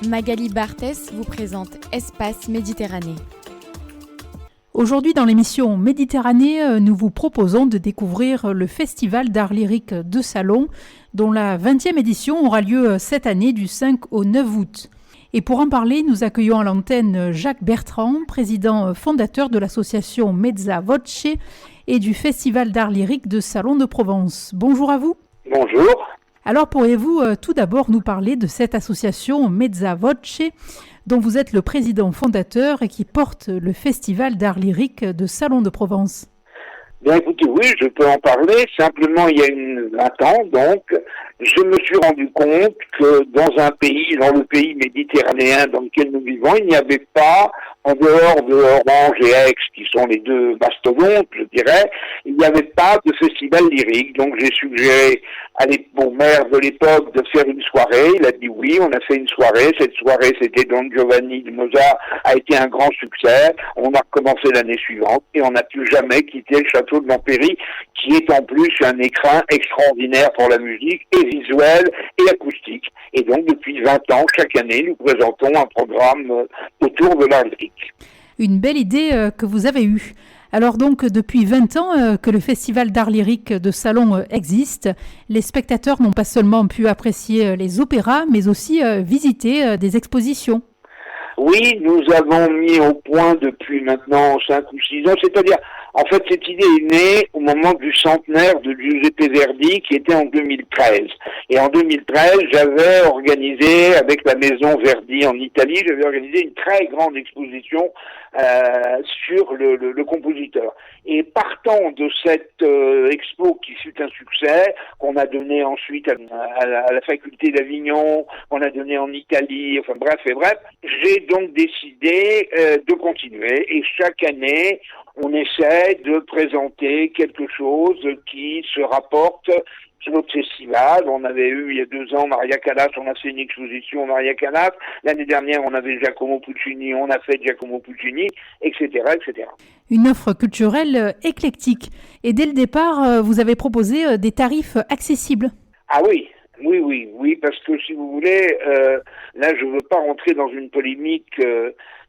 Magali Barthès vous présente Espace Méditerranée. Aujourd'hui, dans l'émission Méditerranée, nous vous proposons de découvrir le Festival d'art lyrique de Salon, dont la 20e édition aura lieu cette année du 5 au 9 août. Et pour en parler, nous accueillons à l'antenne Jacques Bertrand, président fondateur de l'association Mezza Voce et du Festival d'art lyrique de Salon de Provence. Bonjour à vous. Bonjour. Alors pourriez-vous tout d'abord nous parler de cette association Mezza Voce, dont vous êtes le président fondateur et qui porte le Festival d'art lyrique de Salon de Provence? Bien écoutez, oui, je peux en parler. Simplement, il y a 20 ans, donc, je me suis rendu compte que dans le pays méditerranéen dans lequel nous vivons, il n'y avait pas, en dehors de Orange et Aix, qui sont les deux mastodontes, je dirais, il n'y avait pas de festival lyrique. Donc j'ai suggéré au maire de l'époque de faire une soirée. Il a dit oui, on a fait une soirée. Cette soirée, c'était Don Giovanni de Mozart, a été un grand succès. On a recommencé l'année suivante et on n'a plus jamais quitté le château de Lampéry, qui est en plus un écrin extraordinaire pour la musique, et visuelle et acoustique. Et donc depuis 20 ans, chaque année, nous présentons un programme autour de l'art lyrique. Une belle idée que vous avez eue. Alors donc, depuis 20 ans que le Festival d'art lyrique de Salon existe, les spectateurs n'ont pas seulement pu apprécier les opéras, mais aussi visiter des expositions. Oui, nous avons mis au point depuis maintenant 5 ou 6 ans, c'est-à-dire, en fait, cette idée est née au moment du centenaire de Giuseppe Verdi, qui était en 2013. Et en 2013, j'avais organisé, avec la maison Verdi en Italie, une très grande exposition sur le compositeur. Et partant de cette expo qui fut un succès, qu'on a donné ensuite à la faculté d'Avignon, qu'on a donné en Italie, enfin bref, j'ai donc décidé de continuer. Et chaque année, on essaie de présenter quelque chose qui se rapporte sur notre festival. On avait eu, il y a 2 ans, Maria Callas, on a fait une exposition Maria Callas. L'année dernière, on avait Giacomo Puccini, on a fait Giacomo Puccini, etc., etc. Une offre culturelle éclectique. Et dès le départ, vous avez proposé des tarifs accessibles. Ah oui, parce que si vous voulez, là je veux pas rentrer dans une polémique,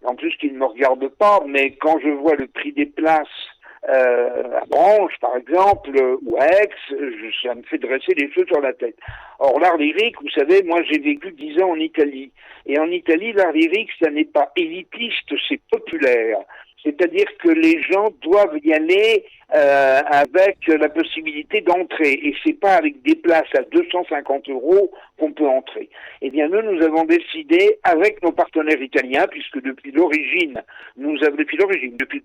en plus qui ne me regarde pas, mais quand je vois le prix des places à Branche, par exemple, ou à Aix, ça me fait dresser les cheveux sur la tête. Or, l'art lyrique, vous savez, moi j'ai vécu 10 ans en Italie. Et en Italie, l'art lyrique, ça n'est pas élitiste, c'est populaire. C'est-à-dire que les gens doivent y aller avec la possibilité d'entrer. Et c'est pas avec des places à 250 € qu'on peut entrer. Eh bien, nous avons décidé, avec nos partenaires italiens, puisque depuis le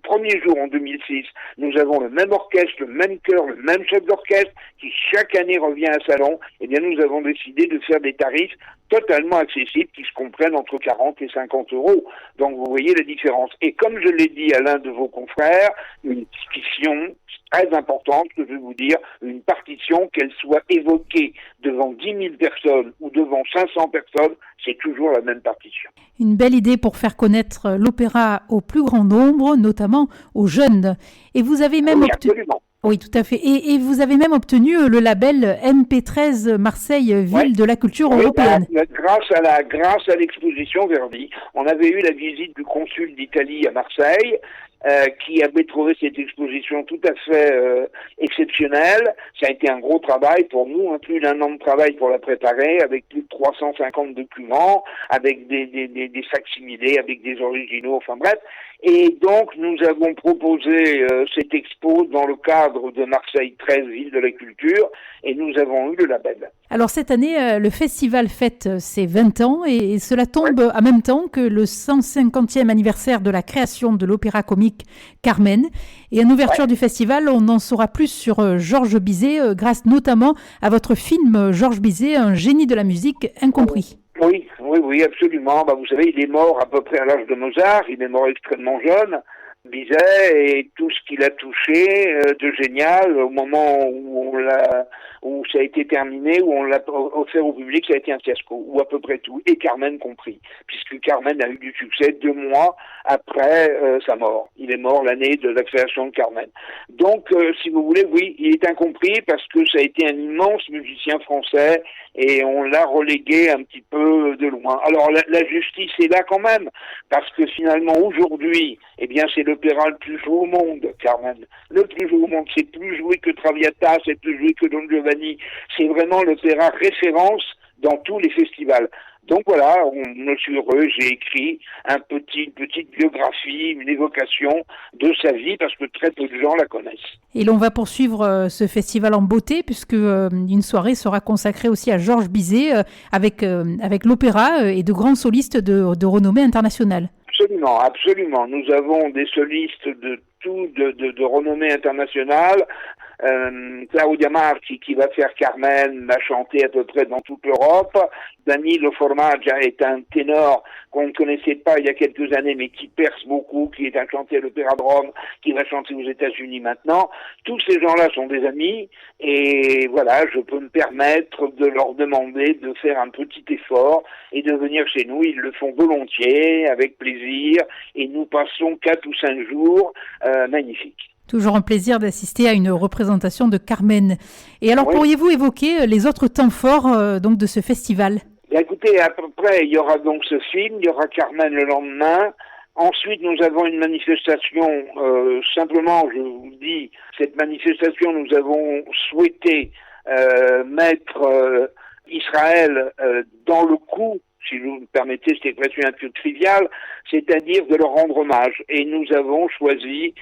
premier jour en 2006, nous avons le même orchestre, le même chœur, le même chef d'orchestre, qui chaque année revient à Salon. Eh bien, nous avons décidé de faire des tarifs totalement accessibles, qui se comprennent entre 40 et 50 €. Donc, vous voyez la différence. Et comme je l'ai dit à l'un de vos confrères, une partition très importante, que je vais vous dire, une partition, qu'elle soit évoquée devant 10 000 personnes ou devant 500 personnes, c'est toujours la même partition. Une belle idée pour faire connaître l'opéra au plus grand nombre, notamment aux jeunes. Et vous avez même absolument. Oui, tout à fait. Et vous avez même obtenu le label MP13 Marseille Ville de la Culture européenne. Grâce à l'exposition Verdi, on avait eu la visite du consul d'Italie à Marseille, qui avait trouvé cette exposition tout à fait exceptionnelle. Ça a été un gros travail pour nous, plus d'1 an de travail pour la préparer, avec plus de 350 documents, avec des facsimilés, avec des originaux, enfin bref. Et donc, nous avons proposé cette expo dans le cadre de Marseille 13, Ville de la Culture, et nous avons eu le label. Alors cette année, le festival fête ses 20 ans et cela tombe en même temps que le 150e anniversaire de la création de l'opéra comique Carmen. Et en ouverture du festival, on en saura plus sur Georges Bizet, grâce notamment à votre film Georges Bizet, un génie de la musique incompris. Oui, absolument. Vous savez, il est mort à peu près à l'âge de Mozart, il est mort extrêmement jeune. Bizet et tout ce qu'il a touché de génial au moment où ça a été terminé, où on l'a offert au public, ça a été un fiasco, ou à peu près tout, et Carmen compris, puisque Carmen a eu du succès 2 mois après sa mort. Il est mort l'année de la création de Carmen. Donc, si vous voulez, oui, il est incompris parce que ça a été un immense musicien français et on l'a relégué un petit peu de loin. Alors, la justice est là quand même, parce que finalement, aujourd'hui, eh bien, c'est l'opéra le plus joué au monde, Carmen. Le plus joué au monde. C'est plus joué que Traviata, c'est plus joué que Don Giovanni. C'est vraiment l'opéra référence dans tous les festivals. Donc voilà, je suis heureux, j'ai écrit une petite biographie, une évocation de sa vie, parce que très peu de gens la connaissent. Et l'on va poursuivre ce festival en beauté, puisque une soirée sera consacrée aussi à Georges Bizet, avec l'opéra et de grands solistes de renommée internationale. Absolument, absolument. Nous avons des solistes de renommée internationale. Claudia Marchi, qui va faire Carmen, l'a chanté à peu près dans toute l'Europe. Danilo Formaggia est un ténor qu'on ne connaissait pas il y a quelques années, mais qui perce beaucoup, qui est un chanteur à l'Opéra de Rome, qui va chanter aux États-Unis maintenant. Tous ces gens-là sont des amis, et voilà, je peux me permettre de leur demander de faire un petit effort et de venir chez nous. Ils le font volontiers, avec plaisir, et nous passons 4 ou 5 jours magnifiques. Toujours un plaisir d'assister à une représentation de Carmen. Et alors, pourriez-vous évoquer les autres temps forts donc de ce festival ? Bien, écoutez, à peu près, il y aura donc ce film, il y aura Carmen le lendemain. Ensuite, nous avons une manifestation, simplement, je vous dis, cette manifestation, nous avons souhaité mettre Israël dans le coup, si vous me permettez cette expression un peu triviale, c'est-à-dire de leur rendre hommage. Et nous avons choisi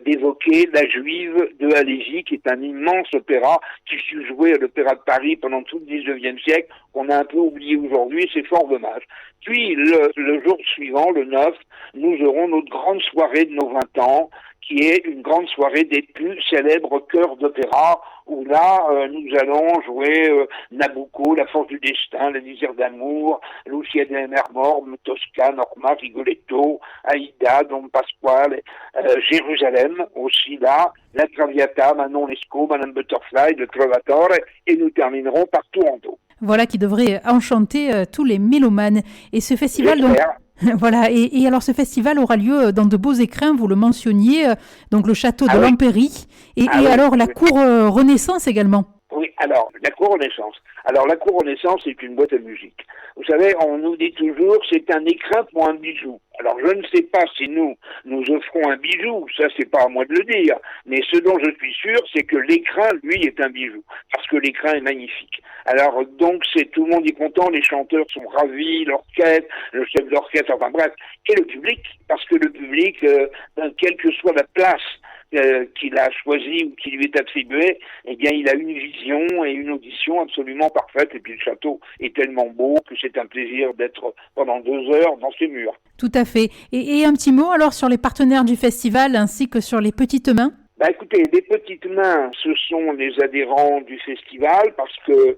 d'évoquer La Juive de Halévy, qui est un immense opéra qui fut joué à l'Opéra de Paris pendant tout le 19e siècle, qu'on a un peu oublié aujourd'hui, c'est fort dommage. Puis, le jour suivant, le 9, nous aurons notre grande soirée de nos 20 ans, qui est une grande soirée des plus célèbres chœurs d'opéra, où là, nous allons jouer Nabucco, La Force du Destin, La Misère d'amour, Lucia de Lermorme, Tosca, Norma, Rigoletto, Aïda, Don Pasquale, Jérusalem, aussi là, La Traviata, Manon Lescaut, Madame Butterfly, Le Trovatore, et nous terminerons par Turandot. Voilà qui devrait enchanter tous les mélomanes. Et ce festival, donc, voilà. Et alors, ce festival aura lieu dans de beaux écrins, vous le mentionniez, donc le château de Lampéry, et alors la cour Renaissance également. Oui, alors, la cour Renaissance. Alors, la cour Renaissance, c'est une boîte à musique. Vous savez, on nous dit toujours, c'est un écrin pour un bijou. Alors, je ne sais pas si nous offrons un bijou, ça, c'est pas à moi de le dire. Mais ce dont je suis sûr, c'est que l'écrin, lui, est un bijou. Parce que l'écrin est magnifique. Alors, donc, tout le monde est content, les chanteurs sont ravis, l'orchestre, le chef d'orchestre, enfin bref, et le public, parce que le public, quelle que soit la place qu'il a choisi ou qui lui est attribué, eh bien, il a une vision et une audition absolument parfaite. Et puis, le château est tellement beau que c'est un plaisir d'être pendant 2 heures dans ses murs. Tout à fait. Et un petit mot alors sur les partenaires du festival ainsi que sur les petites mains ? Écoutez, les petites mains, ce sont les adhérents du festival parce que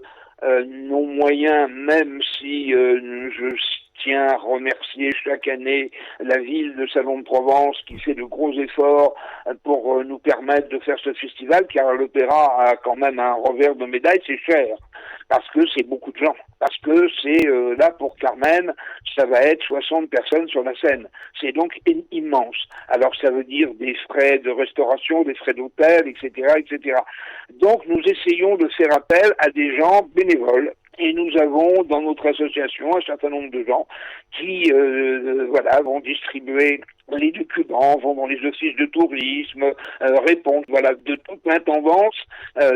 nos moyens, même si je tiens à remercier chaque année la ville de Salon-de-Provence qui fait de gros efforts pour nous permettre de faire ce festival, car l'opéra a quand même un revers de médaille, c'est cher, parce que c'est beaucoup de gens, parce que c'est là pour Carmen, ça va être 60 personnes sur la scène, c'est donc immense. Alors ça veut dire des frais de restauration, des frais d'hôtel, etc., etc. Donc nous essayons de faire appel à des gens bénévoles. Et nous avons dans notre association un certain nombre de gens qui vont distribuer les documents, vont dans les offices de tourisme, répondent de toute l'intendance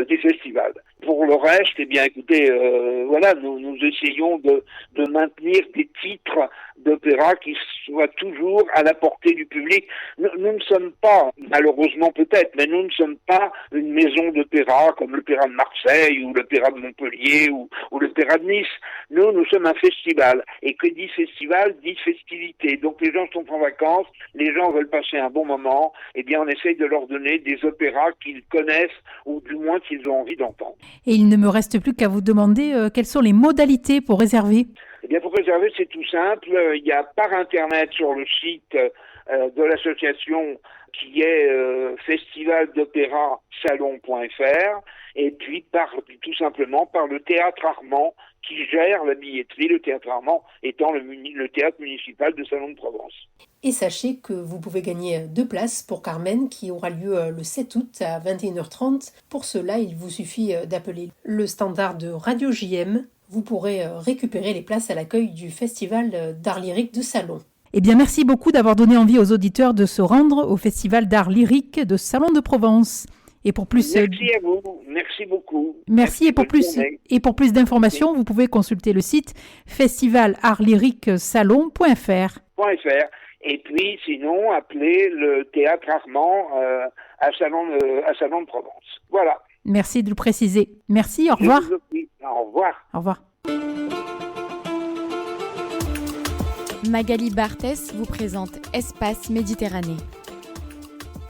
des festivals. Pour le reste, eh bien écoutez, nous essayons de maintenir des titres d'opéra qui soient toujours à la portée du public. Nous ne sommes pas, malheureusement peut-être, mais nous ne sommes pas une maison d'opéra comme l'Opéra de Marseille ou l'Opéra de Montpellier ou l'Opéra de Nice. Nous sommes un festival. Et que dit festival, dit festivité. Donc les gens sont en vacances, les gens veulent passer un bon moment, eh bien on essaye de leur donner des opéras qu'ils connaissent ou du moins qu'ils ont envie d'entendre. Et il ne me reste plus qu'à vous demander quelles sont les modalités pour réserver. Eh bien pour réserver, c'est tout simple. Il y a par internet sur le site de l'association qui est festivaldopérasalon.fr et puis tout simplement par le Théâtre Armand qui gère la billetterie, le Théâtre Armand étant le théâtre municipal de Salon de Provence. Et sachez que vous pouvez gagner 2 places pour Carmen qui aura lieu le 7 août à 21h30. Pour cela, il vous suffit d'appeler le standard de Radio JM. Vous pourrez récupérer les places à l'accueil du Festival d'art lyrique de Salon. Eh bien, merci beaucoup d'avoir donné envie aux auditeurs de se rendre au Festival d'art lyrique de Salon de Provence. Et pour plus, merci à vous, merci beaucoup. Merci et pour plus d'informations, vous pouvez consulter le site festivalartlyriquesalon.fr. Et puis sinon, appelez le Théâtre Armand à Salon de Provence. Voilà. Merci de le préciser. Merci, au revoir. Au revoir. Au revoir. Magali Barthès vous présente Espace Méditerranée.